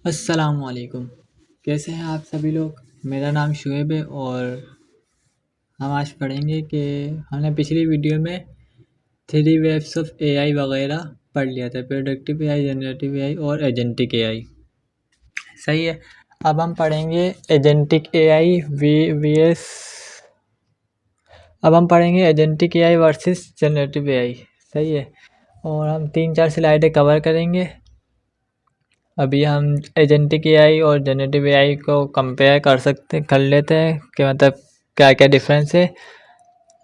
अस्सलामुअलैकुम। कैसे हैं आप सभी लोग। मेरा नाम शुएब है और हम आज पढ़ेंगे कि हमने पिछली वीडियो में थ्री वेव्स ऑफ एआई वगैरह पढ़ लिया था। प्रोडक्टिव एआई, जनरेटिव एआई और एजेंटिक एआई। सही है। अब हम पढ़ेंगे एजेंटिक एआई वी एस अब हम पढ़ेंगे agentic AI versus generative AI. सही है। और हम 3-4 स्लाइडें कवर करेंगे। अभी हम एजेंटिक एआई और जनरेटिव एआई को कंपेयर कर लेते हैं कि मतलब क्या क्या डिफरेंस है।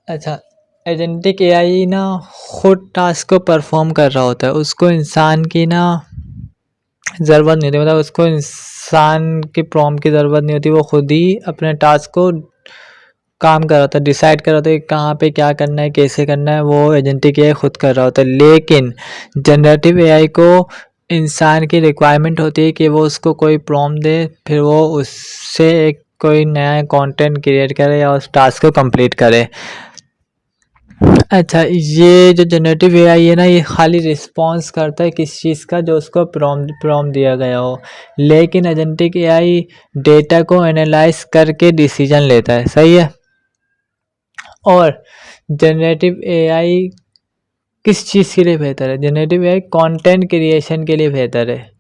अच्छा, एजेंटिक एआई ना खुद टास्क को परफॉर्म कर रहा होता है, उसको इंसान की ना ज़रूरत नहीं होती, मतलब उसको इंसान की प्रॉम्प्ट की ज़रूरत नहीं होती। वो खुद ही अपने टास्क को काम कर रहा होता है, डिसाइड कर रहा होता है कि कहाँ पे क्या करना है, कैसे करना है, वो एजेंटिक एआई खुद कर रहा होता है। लेकिन जनरेटिव एआई को इंसान की रिक्वायरमेंट होती है कि वो उसको कोई प्रॉम्प्ट दे, फिर वो उससे एक कोई नया कंटेंट क्रिएट करे या उस टास्क को कंप्लीट करे। अच्छा, ये जो जनरेटिव एआई है ना, ये खाली रिस्पॉन्स करता है किस चीज़ का, जो उसको प्रॉम्प्ट दिया गया हो। लेकिन एजेंटिक एआई डेटा को एनालाइज करके डिसीजन लेता है। सही है। और जनरेटिव एआई किस चीज़ के लिए बेहतर है? जनरेटिव एआई कंटेंट क्रिएशन के लिए बेहतर है,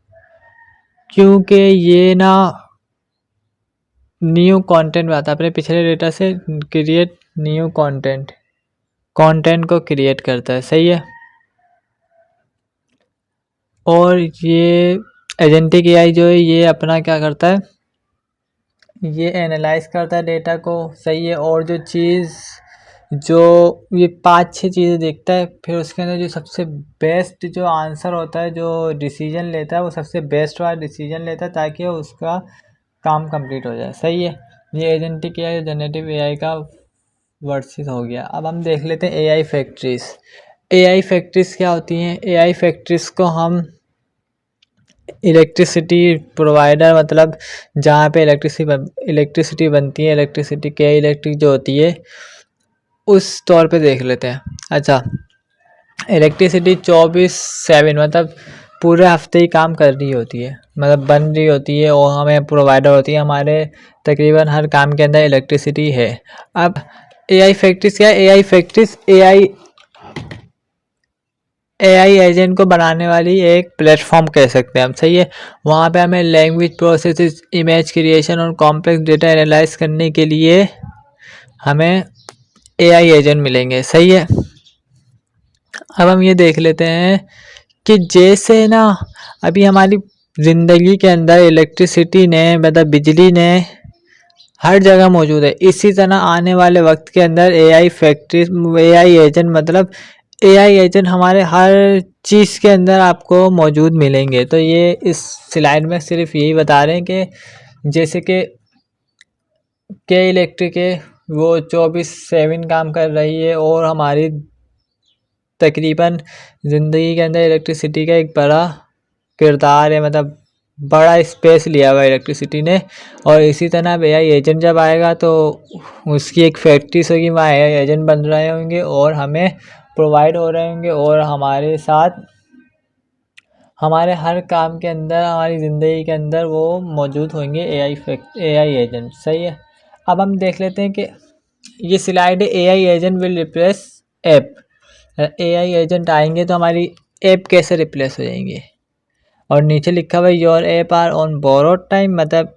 क्योंकि ये ना न्यू कंटेंट आता है, अपने पिछले डेटा से क्रिएट न्यू कंटेंट को क्रिएट करता है। सही है। और ये एजेंटिक एआई जो है ये अपना क्या करता है, ये एनालाइज करता है डेटा को। सही है। और जो ये 5-6 चीज़ें देखता है, फिर उसके अंदर जो सबसे बेस्ट जो आंसर होता है, जो डिसीजन लेता है, वो सबसे बेस्ट वाला डिसीजन लेता है ताकि उसका काम कंप्लीट हो जाए। सही है। ये एजेंटिक एआई जनरेटिव एआई का वर्सेस हो गया। अब हम देख लेते हैं एआई फैक्ट्रीज। एआई फैक्ट्रीज क्या होती हैं? एआई फैक्ट्रीज को हम इलेक्ट्रिसिटी प्रोवाइडर, मतलब जहाँ पे इलेक्ट्रिसिटी बनती है, इलेक्ट्रिसिटी क्या इलेक्ट्रिक जो होती है, उस तौर पे देख लेते हैं। अच्छा, इलेक्ट्रिसिटी 24/7 मतलब पूरे हफ्ते ही काम कर रही होती है, मतलब बन रही होती है और हमें प्रोवाइडर होती है। हमारे तकरीबन हर काम के अंदर इलेक्ट्रिसिटी है। अब एआई फैक्ट्रीज क्या है? एआई एजेंट को बनाने वाली एक प्लेटफॉर्म कह सकते हैं हम। सही है। वहाँ पे हमें लैंग्वेज प्रोसेसेस, इमेज क्रिएशन और कॉम्प्लेक्स डेटा एनालाइज करने के लिए हमें एआई एजेंट मिलेंगे। सही है। अब हम ये देख लेते हैं कि जैसे ना अभी हमारी ज़िंदगी के अंदर इलेक्ट्रिसिटी ने, मतलब बिजली ने हर जगह मौजूद है, इसी तरह आने वाले वक्त के अंदर एआई एजेंट, मतलब एआई एजेंट हमारे हर चीज़ के अंदर आपको मौजूद मिलेंगे। तो ये इस स्लाइड में सिर्फ यही बता रहे हैं कि जैसे कि के इलेक्ट्रिक है, वो 24/7 काम कर रही है और हमारी तकरीबन ज़िंदगी के अंदर इलेक्ट्रिसिटी का एक बड़ा किरदार है, मतलब बड़ा स्पेस लिया हुआ इलेक्ट्रिसिटी ने। और इसी तरह एआई एजेंट जब आएगा तो उसकी एक फैक्ट्रीज होगी, वहाँ एआई एजेंट बन रहे होंगे और हमें प्रोवाइड हो रहे होंगे, और हमारे साथ हमारे हर काम के अंदर, हमारी ज़िंदगी के अंदर वो मौजूद होंगे एआई एजेंट। सही है। अब हम देख लेते हैं कि ये स्लाइड है, AI agent will replace app. AI agent आएंगे तो हमारी ऐप कैसे रिप्लेस हो जाएंगे। और नीचे लिखा हुआ है your app are on borrowed time, मतलब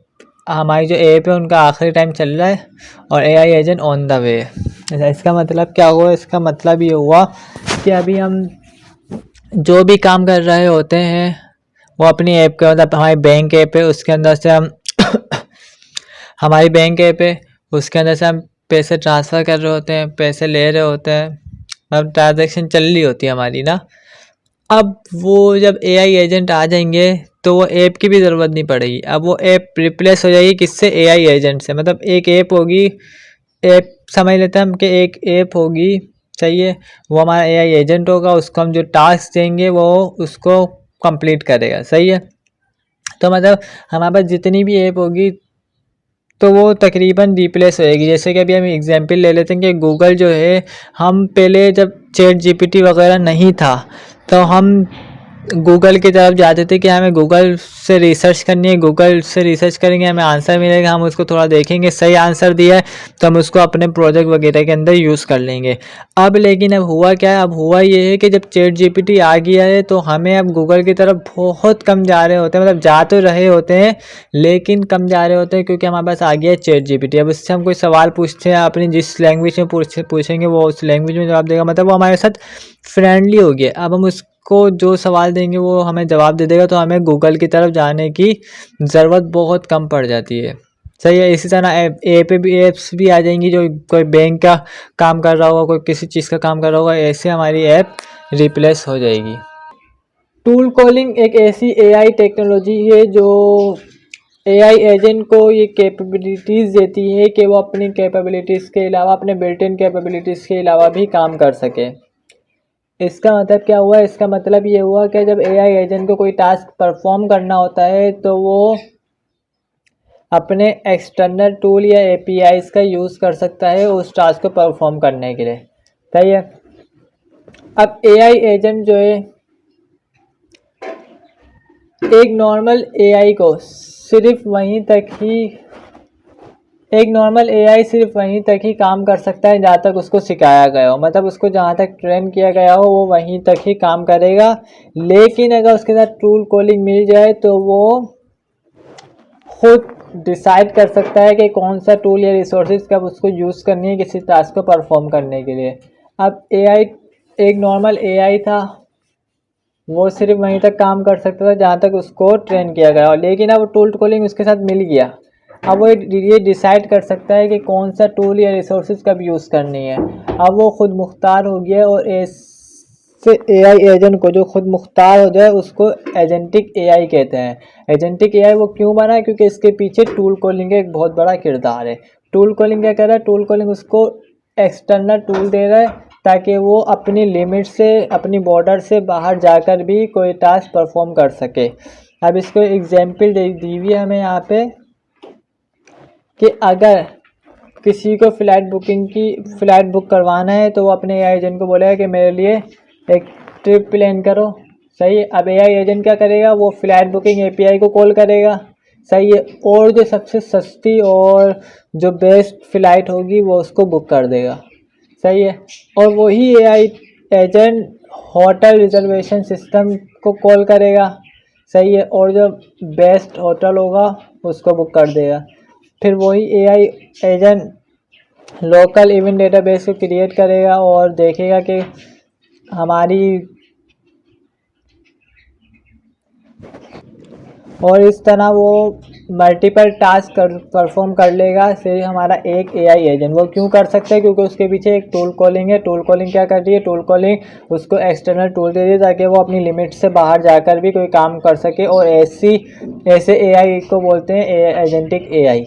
हमारी जो ऐप है उनका आखिरी टाइम चल रहा है और AI agent on the way. अच्छा, इसका मतलब क्या हुआ? इसका मतलब ये हुआ कि अभी हम जो भी काम कर रहे होते हैं वो अपनी ऐप के, मतलब हमारी बैंक ऐप है उसके अंदर से हम हमारी बैंक ऐप है उसके अंदर से हम पैसे ट्रांसफ़र कर रहे होते हैं, पैसे ले रहे होते हैं, मतलब ट्रांजैक्शन चल रही होती है हमारी ना। अब वो जब एआई एजेंट आ जाएंगे तो वो ऐप की भी ज़रूरत नहीं पड़ेगी। अब वो ऐप रिप्लेस हो जाएगी किससे? एआई एजेंट से। मतलब एक ऐप होगी, ऐप समझ लेते हैं हम कि एक ऐप होगी। सही है। वो हमारा एआई एजेंट होगा, उसको हम जो टास्क देंगे वो उसको कंप्लीट करेगा। सही है। तो मतलब हमारे पास जितनी भी ऐप होगी तो वो तकरीबन रिप्लेस होएगी। जैसे कि अभी हम एग्जांपल ले लेते हैं कि गूगल जो है, हम पहले जब चैट जीपीटी वगैरह नहीं था तो हम गूगल की तरफ जाते थे कि हमें गूगल से रिसर्च करनी है, गूगल से रिसर्च करेंगे हमें आंसर मिलेगा, हम उसको थोड़ा देखेंगे, सही आंसर दिया है तो हम उसको अपने प्रोजेक्ट वगैरह के अंदर यूज़ कर लेंगे। अब लेकिन अब हुआ क्या है, अब हुआ ये है कि जब चैट जीपीटी आ गया है तो हमें अब गूगल की तरफ बहुत कम जा रहे होते हैं, मतलब जा तो रहे होते हैं लेकिन कम जा रहे होते हैं, क्योंकि हमारे पास आ गया है चैट जीपीटी। अब इससे हम कोई सवाल पूछते हैं, अपनी जिस लैंग्वेज में पूछेंगे वो उस लैंग्वेज में जवाब देगा, मतलब वो हमारे साथ फ्रेंडली हो गया। अब हम को जो सवाल देंगे वो हमें जवाब दे देगा, तो हमें गूगल की तरफ जाने की ज़रूरत बहुत कम पड़ जाती है। सही है। इसी तरह एप्स भी आ जाएंगी, जो कोई बैंक का काम कर रहा होगा, कोई किसी चीज़ का काम कर रहा होगा, ऐसे हमारी ऐप रिप्लेस हो जाएगी। टूल कॉलिंग एक ऐसी एआई टेक्नोलॉजी है जो एआई एजेंट को ये कैपेबिलिटीज़ देती है कि वो अपनी कैपेबिलिटीज़ के अलावा, अपने बिल्ट इन कैपेबिलिटीज़ के अलावा भी काम कर सके। इसका मतलब क्या हुआ, इसका मतलब ये हुआ कि जब एआई एजेंट को कोई टास्क परफॉर्म करना होता है तो वो अपने एक्सटर्नल टूल या एपीआईज का यूज़ कर सकता है उस टास्क को परफॉर्म करने के लिए। सही है। अब एआई एजेंट जो है एक नॉर्मल एआई को सिर्फ वहीं तक ही सिर्फ वहीं तक ही काम कर सकता है जहाँ तक उसको सिखाया गया हो, मतलब उसको जहाँ तक ट्रेन किया गया हो वो वहीं तक ही काम करेगा। लेकिन अगर उसके साथ टूल कॉलिंग मिल जाए तो वो खुद डिसाइड कर सकता है कि कौन सा टूल या रिसोर्सेज कब उसको यूज़ करनी है किसी टास्क को परफॉर्म करने के लिए। अब एआई एक नॉर्मल एआई था, वो सिर्फ वहीं तक काम कर सकता था जहाँ तक उसको ट्रेन किया गया हो, लेकिन अब टूल कॉलिंग उसके साथ मिल गया। अब वो ये डिसाइड कर सकता है कि कौन सा टूल या रिसोर्सेज कब यूज़ करनी है। अब वो खुद मुख्तार हो गया, और ऐसे एआई एजेंट को जो खुद मुख्तार हो जाए उसको एजेंटिक एआई कहते हैं। एजेंटिक एआई वो क्यों बना है, क्योंकि इसके पीछे टूल कॉलिंग का एक बहुत बड़ा किरदार है। टूल कॉलिंग क्या कर रहा है, टूल कॉलिंग उसको एक्सटर्नल टूल दे रहा है ताकि वो अपनी लिमिट से, अपनी बॉर्डर से बाहर जाकर भी कोई टास्क परफॉर्म कर सके। अब इसको एग्जाम्पल दी हुई है हमें यहाँ पे कि अगर किसी को फ़्लाइट बुक करवाना है तो वो अपने एआई एजेंट को बोलेगा कि मेरे लिए एक ट्रिप प्लान करो। सही है। अब एआई एजेंट क्या करेगा, वो फ़्लाइट बुकिंग एपीआई को कॉल करेगा। सही है। और जो सबसे सस्ती और जो बेस्ट फ़्लाइट होगी वो उसको बुक कर देगा। सही है। और वही AI agent hotel reservation system को कॉल करेगा। सही है। और जो बेस्ट होटल होगा उसको बुक कर देगा। फिर वही AI agent local event database को क्रिएट करेगा और देखेगा कि हमारी, और इस तरह वो मल्टीपल टास्क परफॉर्म कर लेगा। फिर हमारा एक एआई एजेंट वो क्यों कर सकता है, क्योंकि उसके पीछे एक टूल कॉलिंग है। टूल कॉलिंग क्या कर रही है, टूल कॉलिंग उसको एक्सटर्नल टूल दे रही है ताकि वो अपनी लिमिट से बाहर जाकर भी कोई काम कर सके। और ऐसे एआई को बोलते हैं एजेंटिक एआई।